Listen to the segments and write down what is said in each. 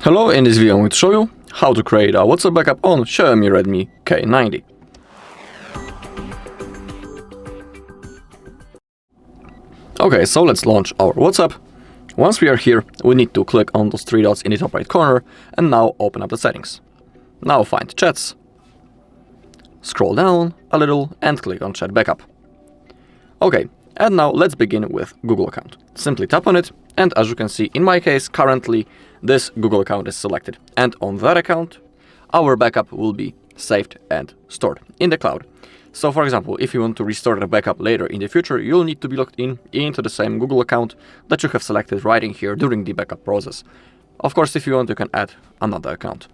Hello, in this video I'm going to show you how to create a WhatsApp backup on Xiaomi Redmi K90. Okay, so let's launch our WhatsApp. Once we are here, we need to click on those three dots in the top right corner and now open up the settings. Now find Chats, scroll down a little and click on Chat Backup. Okay, and now let's begin with Google account. Simply tap on it, and as you can see, in my case, currently this Google account is selected. And on that account, our backup will be saved and stored in the cloud. So for example, if you want to restore the backup later in the future, you'll need to be logged into the same Google account that you have selected right in here during the backup process. Of course, if you want, you can add another account.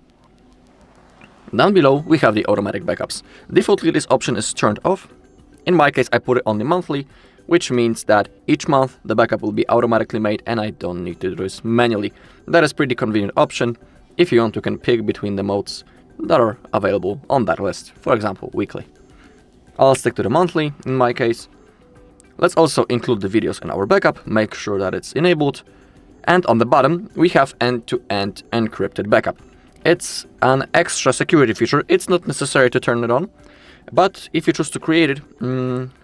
Down below, we have the automatic backups. Defaultly, this option is turned off. In my case, I put it on the monthly, which means that each month the backup will be automatically made and I don't need to do this manually. That is a pretty convenient option. If you want, you can pick between the modes that are available on that list, for example, weekly. I'll stick to the monthly in my case. Let's also include the videos in our backup, make sure that it's enabled. And on the bottom, we have end-to-end encrypted backup. It's an extra security feature. It's not necessary to turn it on, but if you choose to create it,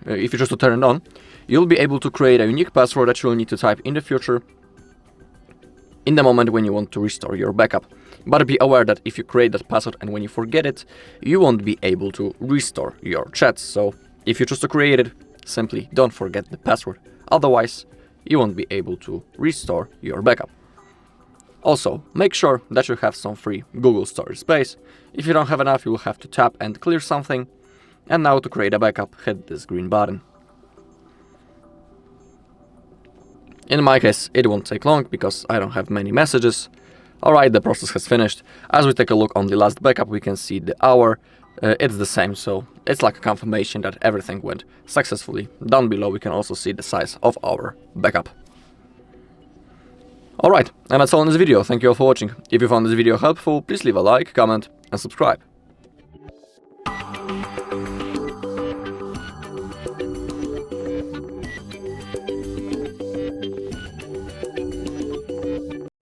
if you choose to turn it on, you'll be able to create a unique password that you'll need to type in the future in the moment when you want to restore your backup. But be aware that if you create that password and when you forget it, you won't be able to restore your chats. So if you choose to create it, simply don't forget the password. Otherwise, you won't be able to restore your backup. Also, make sure that you have some free Google storage space. If you don't have enough, you will have to tap and clear something. And now to create a backup, hit this green button. In my case, it won't take long because I don't have many messages. Alright, the process has finished. As we take a look on the last backup, we can see the hour. It's the same, so it's like a confirmation that everything went successfully. Down below, we can also see the size of our backup. Alright, and that's all in this video. Thank you all for watching. If you found this video helpful, please leave a like, comment, and subscribe.